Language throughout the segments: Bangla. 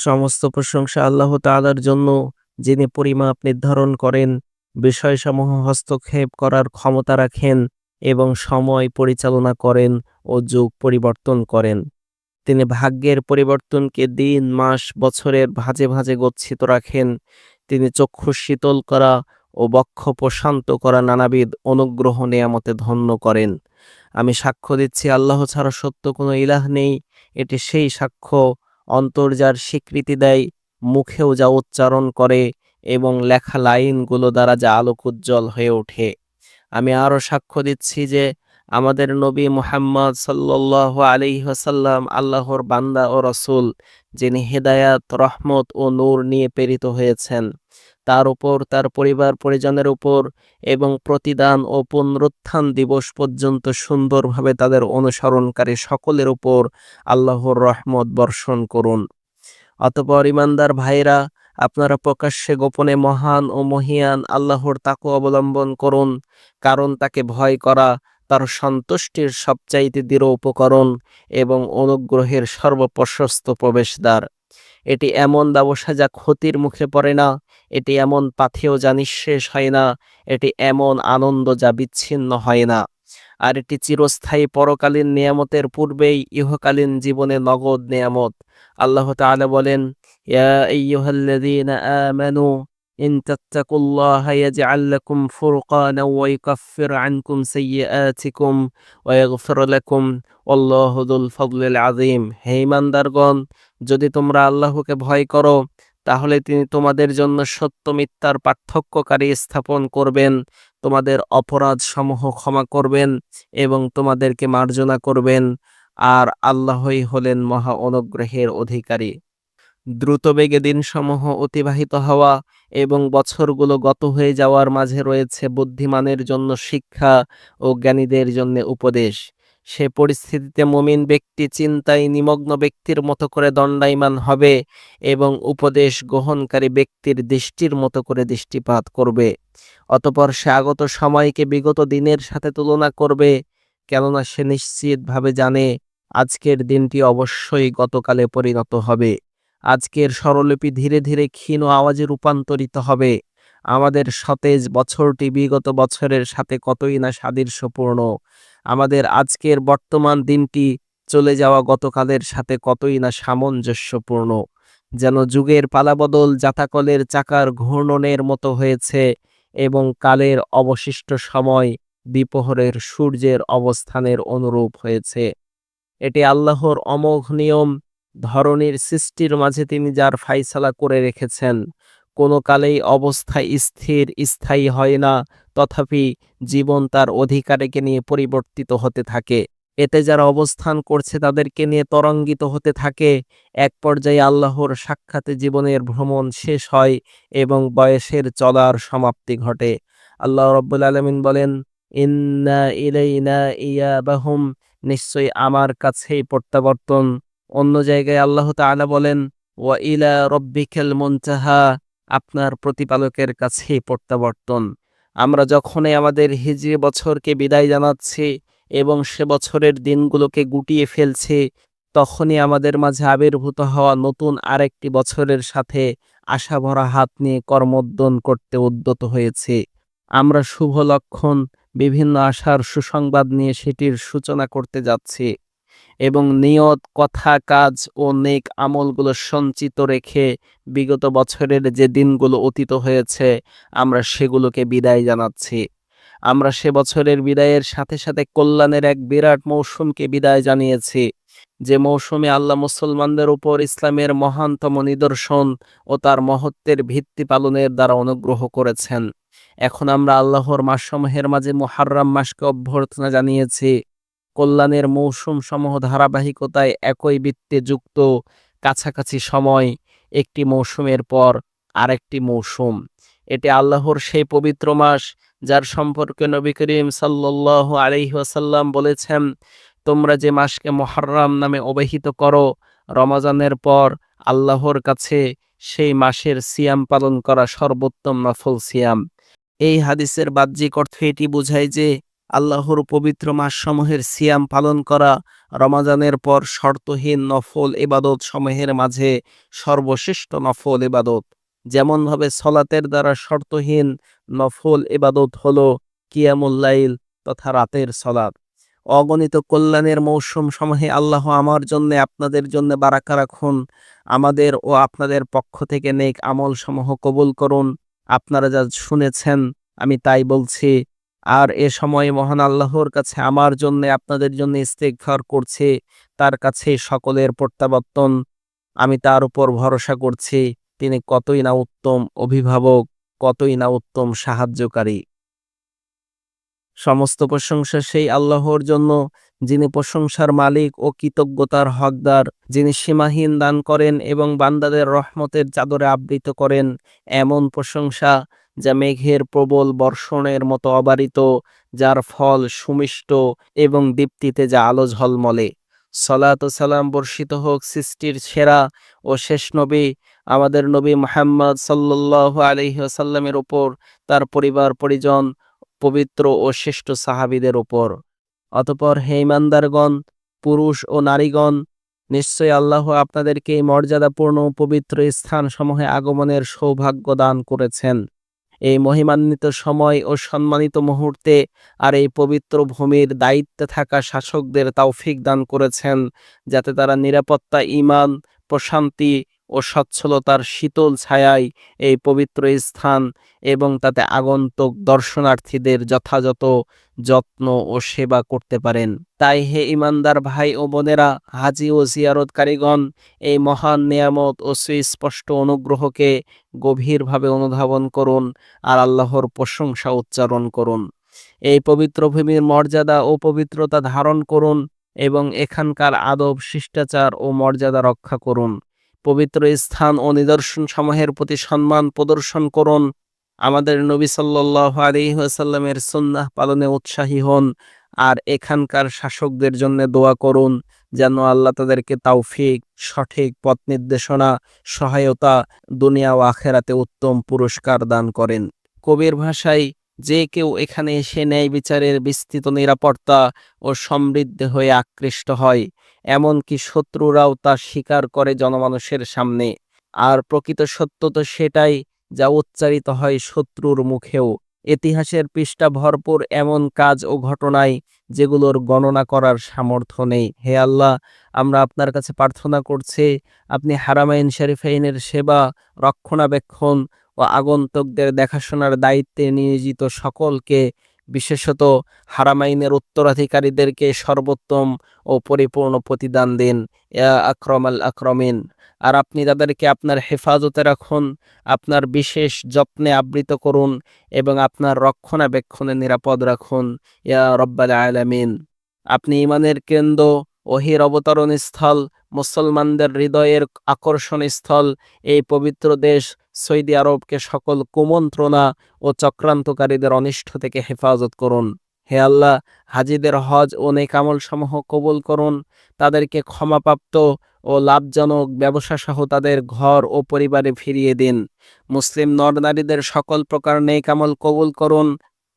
সমস্ত প্রশংসা আল্লাহ তাআলার জন্য, যিনি পরিমাপ নির্ধারণ করেন, বিষয়সমূহ হস্তক্ষেপ করার ক্ষমতা রাখেন এবং সময় পরিচালনা করেন ও যুগ পরিবর্তন করেন। তিনি ভাগ্যের পরিবর্তনকে দিন, মাস, বছরের ভাঁজে ভাঁজে গচ্ছিত রাখেন। তিনি চক্ষু শীতল করা ও বক্ষ প্রশান্ত করা নানাবিধ অনুগ্রহ নেয়ামতে ধন্য করেন। আমি সাক্ষ্য দিচ্ছি আল্লাহ ছাড়া সত্য কোনো ইলাহ নেই। এটি সেই সাক্ষ্য, অন্তর যার স্বীকৃতি দেয়, মুখেও যা উচ্চারণ করে এবং লেখা লাইনগুলো দ্বারা যা আলোক উজ্জ্বল হয়ে ওঠে। আমি আরও সাক্ষ্য দিচ্ছি যে আমাদের নবী মুহাম্মদ সাল্লাল্লাহু আলাইহি ওয়াসাল্লাম আল্লাহর বান্দা ও রসুল, যিনি হেদায়াত, রহমত ও নূর নিয়ে প্রেরিত হয়েছেন। তার উপর, তার পরিবার পরিজনের উপর এবং প্রতিদান ও পুনরুত্থান দিবস পর্যন্ত সুন্দরভাবে তাদের অনুসরণকারী সকলের উপর আল্লাহর রহমত বর্ষণ করুন। অতঃপর ইমানদার ভাইরা, আপনারা প্রকাশ্যে গোপনে মহান ও মহিয়ান আল্লাহর তাকওয়া অবলম্বন করুন, কারণ তাকে ভয় করা তার সন্তুষ্টির সবচাইতে দৃঢ় উপকরণ এবং অনুগ্রহের সর্বপ্রশস্ত প্রবেশদ্বার। এটি এমন ব্যবসা যা ক্ষতির মুখে পড়ে না, এটি এমন পাথেয় যা নিঃশেষ হয় না, এটি এমন আনন্দ যা বিচ্ছিন্ন হয় না। আর এটি চিরস্থায়ী পরকালীন নিয়ামতের পূর্বেই ইহকালীন জীবনে নগদ নিয়ামত। আল্লাহ তাআলা বলেন, ইয়া আইয়ুহাল্লাযীনা আমানু ইন তাত্তাকুল্লাহা ইয়াজআল লাকুম ফুরকানা ওয়া ইউকাফির আনকুম সাইয়্যাতিকুম ওয়া ইয়াগফির লাকুম ওয়াল্লাহু যুল ফাদলিল আযীম। হে ঈমানদারগণ, যদি তোমরা আল্লাহকে ভয় করো, তাহলে তিনি তোমাদের জন্য সত্য মিথ্যার পার্থক্যকারী স্থাপন করবেন, তোমাদের অপরাধসমূহ ক্ষমা করবেন এবং তোমাদেরকে মার্জনা করবেন। আর আল্লাহই হলেন মহা অনুগ্রহের অধিকারী। দ্রুতবেগে দিনসমূহ অতিবাহিত হওয়া এবং বছরগুলো গত হয়ে যাওয়ার মাঝে রয়েছে বুদ্ধিমানের জন্য শিক্ষা ও জ্ঞানীদের জন্য উপদেশ। সে পরিস্থিতিতে মুমিন ব্যক্তি চিন্তায় নিমগ্ন ব্যক্তির মতো করে দণ্ডায়মান হবে এবং উপদেশ গ্রহণকারী ব্যক্তির দৃষ্টির মতো করে দৃষ্টিপাত করবে। অতঃপর সে আগত সময়কে বিগত দিনের সাথে তুলনা করবে, কেননা সে নিশ্চিতভাবে জানে আজকের দিনটি অবশ্যই গতকালে পরিণত হবে। আজকের স্বরলিপি ধীরে ধীরে ক্ষীণ আওয়াজে রূপান্তরিত হবে। আমাদের সতেজ বছরটি বিগত বছরের সাথে কতই না সাদৃশ্যপূর্ণ। আমাদের আজকের বর্তমান দিনটি চলে যাওয়া গতকালের সাথে কতই না সামঞ্জস্যপূর্ণ। যেন যুগের পালাবদল জাতাকলের চাকার ঘূর্ণনের মতো হয়েছে এবং কালের অবশিষ্ট সময় দ্বিপ্রহরের সূর্যের অবস্থানের অনুরূপ হয়েছে। এটি আল্লাহর অমোঘ নিয়ম। ধরনীর সৃষ্টির মাঝে তিনি যার ফায়সালা করে রেখেছেন। কোনো কালেই অবস্থা স্থির স্থায়ী হয় না, তথাপি জীবন তার অধিকারীকে নিয়ে পরিবর্তিত হতে থাকে। এতে যারা অবস্থান করছে তাদেরকে নিয়ে ত্বরান্বিত হতে থাকে। এক পর্যায়ে আল্লাহর সাক্ষাতে জীবনের ভ্রমণ শেষ হয় এবং বয়সের চলার সমাপ্তি ঘটে। আল্লাহ রাব্বুল আলামিন বলেন, ইন্না ইলাইনা ইয়াবাহুম, নিশ্চয়ই আমার কাছেই প্রত্যাবর্তন। অন্য জায়গায় আল্লাহ তাআলা বলেন, ওয়া ইলা রব্বিকাল মুনতাহা, আপনার প্রতিপালকের কাছেই প্রত্যাবর্তন। আমরা যখনই আমাদের হিজরি বছরকে বিদায় জানাচ্ছি এবং সে বছরের দিনগুলোকে গুটিয়ে ফেলছি, তখনই আমাদের মাঝে আবির্ভূত হওয়া নতুন আরেকটি বছরের সাথে আশাভরা হাত নিয়ে কর্মোদ্যম করতে উদ্যত হয়েছি। আমরা শুভ লক্ষণ, বিভিন্ন আশার সুসংবাদ নিয়ে সেটির সূচনা করতে যাচ্ছি এবং নিয়ত, কথা, কাজ ও নেক আমলগুলো সঞ্চিত রেখে বিগত বছরের যে দিনগুলো অতীত হয়েছে আমরা সেগুলোকে বিদায় জানাচ্ছি। আমরা সে বছরের বিদায়ের সাথে সাথে কল্যাণের এক বিরাট মৌসুমকে বিদায় জানিয়েছি, যে মৌসুমে আল্লাহ মুসলমানদের উপর ইসলামের মহানতম নিদর্শন ও তার মহত্বের ভিত্তি পালনের দ্বারা অনুগ্রহ করেছেন। এখন আমরা আল্লাহর মাসসমূহের মাঝে মুহাররম মাসকে অভ্যর্থনা জানিয়েছি। কল্যাণের মৌসুম সমূহ ধারাবাহিকতায় একই বৃত্তে যুক্ত, কাছাকাছি সময়, একটি মৌসুমের পর আরেকটি মৌসুম। এটি আল্লাহর সেই পবিত্র মাস যার সম্পর্কে নবী করিম সাল্লাল্লাহু আলাইহি ওয়াসাল্লাম বলেছেন, তোমরা যে মাসকে মুহররম নামে অভিহিত করো, রমজানের পর আল্লাহর কাছে সেই মাসের সিয়াম পালন করা সর্বোত্তম নফল সিয়াম। এই হাদিসের বাহ্যিক অর্থ এটি বোঝায় যে আল্লাহর পবিত্র মাসসমূহের সিয়াম পালন করা রমাজানের পর শর্তহীন নফল ইবাদত সমূহের মাঝে সর্বশ্রেষ্ঠ নফল ইবাদত। যেমনভাবে সলাতের দ্বারা শর্তহীন নফল ইবাদত হল কিয়ামুল লাইল তথা রাতের সলাত। অগণিত কল্যাণের মৌসুম সমূহে আল্লাহ আমার জন্য আপনাদের জন্য বারাকা রাখুন। আমাদের ও আপনাদের পক্ষ থেকে নেক আমল সমূহ কবুল করুন। আপনারা যা শুনেছেন আমি তাই বলছি। আর এ সময় মহান আল্লাহর কাছে আমার জন্য আপনাদের জন্য ইস্তেগফার করছি। তার কাছে সকলের প্রত্যাবর্তন। আমি তার উপর ভরসা করছি। তিনি কতই না উত্তম অভিভাবক, কতই না উত্তম সাহায্যকারী। সমস্ত প্রশংসা সেই আল্লাহর জন্য, যিনি প্রশংসার মালিক ও কৃতজ্ঞতার হকদার, যিনি সীমাহীন দান করেন এবং বান্দাদের রহমতের চাদরে আবৃত করেন। এমন প্রশংসা যা মেঘের প্রবল বর্ষণের মতো অবারিত, যার ফল সুমিষ্ট এবং দীপ্তিতে যা আলো ঝলমলে। সালাত ও সালাম বর্ষিত হোক সৃষ্টির সেরা ও শেষ নবী আমাদের নবী মুহাম্মদ সাল্লাল্লাহু আলাইহি ওয়াসাল্লামের উপর, তার পরিবার পরিজন, পবিত্র ও শ্রেষ্ঠ সাহাবীদের উপর। অতঃপর হে ঈমানদারগণ, পুরুষ ও নারীগণ, নিশ্চয় আল্লাহ আপনাদেরকে এই মর্যাদাপূর্ণ ও পবিত্র স্থানসমূহে আগমনের সৌভাগ্য দান করেছেন। এই মহিমান্বিত সময় ও সম্মানিত মুহূর্তে আর এই পবিত্র ভূমির দায়িত্বে থাকা শাসকদের তৌফিক দান করেছেন, যাতে তারা নিরাপত্তা, ঈমান, প্রশান্তি ও সচ্ছলতার শীতল ছায়ায় এই পবিত্র স্থান এবং তাতে আগন্তুক দর্শনার্থীদের যথাযথ যত্ন ও সেবা করতে পারেন। তাই হে ঈমানদার ভাই ও বোনেরা, হাজি ও জিয়ারতকারীগণ, এই মহান নিয়ামত ও সুস্পষ্ট অনুগ্রহকে গভীরভাবে অনুধাবন করুন আর আল্লাহর প্রশংসা উচ্চারণ করুন। এই পবিত্র ভূমির মর্যাদা ও পবিত্রতা ধারণ করুন এবং এখানকার আদব, শিষ্টাচার ও মর্যাদা রক্ষা করুন। পবিত্র স্থান ও নিদর্শন সমূহের প্রতি সম্মান প্রদর্শন করুন। আমাদের নবী সাল্লাল্লাহু আলাইহি ওয়াসাল্লামের সুন্নাহ পালনে উৎসাহী হন আর এখানকার শাসকদের জন্য দোয়া করুন যেন আল্লাহ তাদেরকে তৌফিক, সঠিক পথ নির্দেশনা, সহায়তা, দুনিয়া ও আখেরাতে উত্তম পুরস্কার দান করেন। কবির ভাষায়, যে কেউ এখানে এসে ন্যায় বিচারের বিস্তৃত নিরাপত্তা ও সমৃদ্ধি হয়ে আকৃষ্ট হয়, এমনকি শত্রুরাও তা স্বীকার করে জনমানুষের সামনে। আর প্রকৃত সত্য তো সেটাই যা উচ্চারিত হয় শত্রুর মুখেও। ইতিহাসের পৃষ্ঠা ভরপুর এমন কাজ ও ঘটনায় যেগুলোর গণনা করার সামর্থ্য নেই। হে আল্লাহ, আমরা আপনার কাছে প্রার্থনা করছি, আপনি হারামাইন শরীফাইনের সেবা, রক্ষণাবেক্ষণ ও আগন্তুকদের দেখাশোনার দায়িত্বে নিয়োজিত সকলকে, বিশেষত হারামাইনের উত্তরাধিকারীদেরকে সর্বোত্তম ও পরিপূর্ণ প্রতিদান দিন, ইয়া আকরামাল আকরামিন। আর আপনি তাদেরকে আপনার হেফাজতে রাখুন, আপনার বিশেষ যত্নে আবৃত করুন এবং আপনার রক্ষণাবেক্ষণে নিরাপদ রাখুন, ইয়া রব্বাল আলামিন। আপনি ঈমানের কেন্দ্র, ওহীর অবতরণ স্থল, মুসলমানদের হৃদয়ের আকর্ষণ স্থল, এই পবিত্র দেশ সৌদি আরবকে সকল কুমন্ত্রণা ও চক্রান্তকারীদের অনিষ্ট থেকে হেফাজত করুন। হে আল্লাহ, হাজিদের হজ ও নেক আমল সমূহ কবুল করুন। তাদেরকে ক্ষমাপ্রাপ্ত ও লাভজনক ব্যবসা সহ তাদের ঘর ও পরিবারে ফিরিয়ে দিন। মুসলিম নর-নারীদের সকল প্রকার নেক আমল কবুল করুন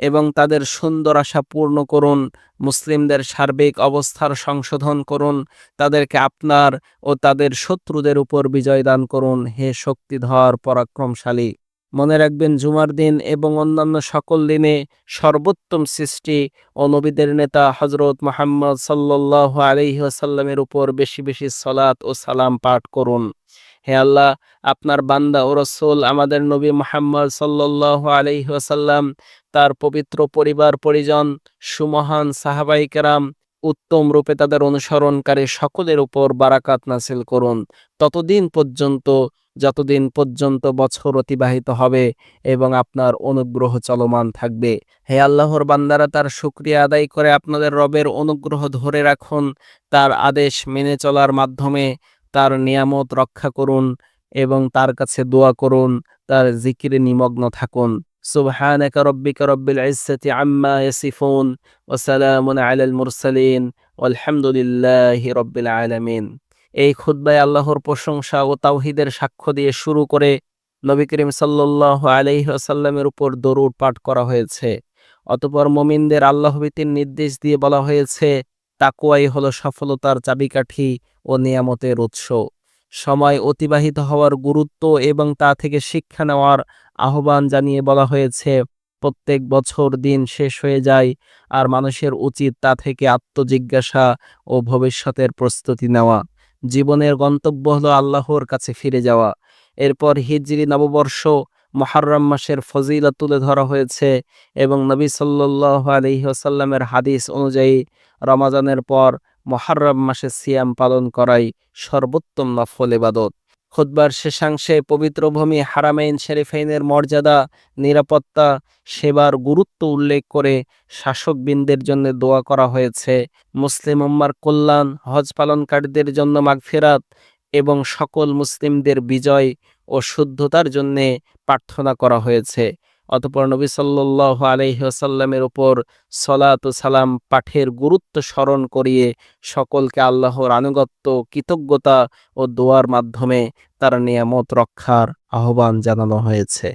এবং তাদের সুন্দর আশা পূর্ণ করুন। মুসলিমদের সার্বিক অবস্থার সংশোধন করুন। তাদেরকে আপনার ও তাদের শত্রুদের উপর বিজয় দান করুন, হে শক্তিধর পরাক্রমশালী। মনে রাখবেন, জুমার দিন এবং অন্যান্য সকল দিনে সর্বোত্তম সৃষ্টি ও নবীদের নেতা হযরত মুহাম্মদ সাল্লাল্লাহু আলাইহি ওয়াসাল্লামের উপর বেশি বেশি সালাত ও সালাম পাঠ করুন। হে আল্লাহ, আপনার বান্দা ও রাসূল আমাদের নবী মুহাম্মদ সাল্লাল্লাহু আলাইহি ওয়াসাল্লাম, তার পবিত্র পরিবার পরিজন, সুমহান সাহাবায়ে কেরাম, উত্তম রূপে তাদের অনুসরণকারী সকলের উপর বারাকাত নাযিল করুন ততদিন পর্যন্ত যতদিন পর্যন্ত বছর অতিবাহিত হবে এবং আপনার অনুগ্রহ চলমান থাকবে। হে আল্লাহর বান্দারা, তার শুকরিয়া আদায় করে আপনাদের রবের অনুগ্রহ ধরে রাখুন। তার আদেশ মেনে চলার মাধ্যমে তার নিয়ামত রক্ষা করুন এবং তার কাছে দোয়া করুন, তার জিকিরে নিমগ্ন থাকুন। সুবহানাকা রাব্বিকা রাব্বিল ইজ্জাতি আম্মা ইয়াসিফুন ওয়া সালামুন আলাল মুরসালিন ওয়ালহামদুলিল্লাহি রাব্বিল আলামিন। এই খুতবায় আল্লাহর প্রশংসা ও তাওহীদের সাক্ষ্য দিয়ে শুরু করে নবী করিম সাল্লাল্লাহু আলাইহি ওয়াসাল্লামের উপর দরুদ পাঠ করা হয়েছে। অতঃপর মুমিনদের আল্লাহভীতির নির্দেশ দিয়ে বলা হয়েছে, তাকওয়াই হলো সফলতার চাবিকাঠি ও নিয়ামতের উৎস। সময় অতিবাহিত হওয়ার গুরুত্ব এবং তা থেকে শিক্ষা নেওয়ার আহ্বান জানিয়ে বলা হয়েছে, প্রত্যেক বছর দিন শেষ হয়ে যায়, আর মানুষের উচিত তা থেকে আত্মজিজ্ঞাসা ও ভবিষ্যতের প্রস্তুতি নেওয়া। জীবনের গন্তব্য হলো আল্লাহর কাছে ফিরে যাওয়া। এরপর হিজরি নববর্ষ মুহররম মাসের ফজিলত তুলে ধরা হয়েছে এবং নবী সাল্লাল্লাহু আলাইহি ওয়াসাল্লামের হাদিস অনুযায়ী রমাজানের পর মুহররম মাসে সিয়াম পালন করাই সর্বোত্তম নফল ইবাদত। খুতবার শেষাংশে পবিত্র ভূমি হারামাইন শরীফাইনের মর্যাদা, নিরাপত্তা, সেবার গুরুত্ব উল্লেখ করে শাসকবৃন্দের জন্য দোয়া করা হয়েছে। মুসলিম উম্মার কল্যাণ, হজ পালনকারীদের জন্য মাগফিরাত এবং সকল মুসলিমদের বিজয় ও শুদ্ধতার জন্যে প্রার্থনা করা হয়েছে। অতঃপর নবী সাল্লাল্লাহু আলাইহি ওয়াসাল্লামের উপর সলাত ও সালাম পাঠের গুরুত্ব স্মরণ করিয়ে সকলকে আল্লাহর আনুগত্য, কৃতজ্ঞতা ও দোয়ার মাধ্যমে তার নিয়ামত রক্ষার আহ্বান জানানো হয়েছে।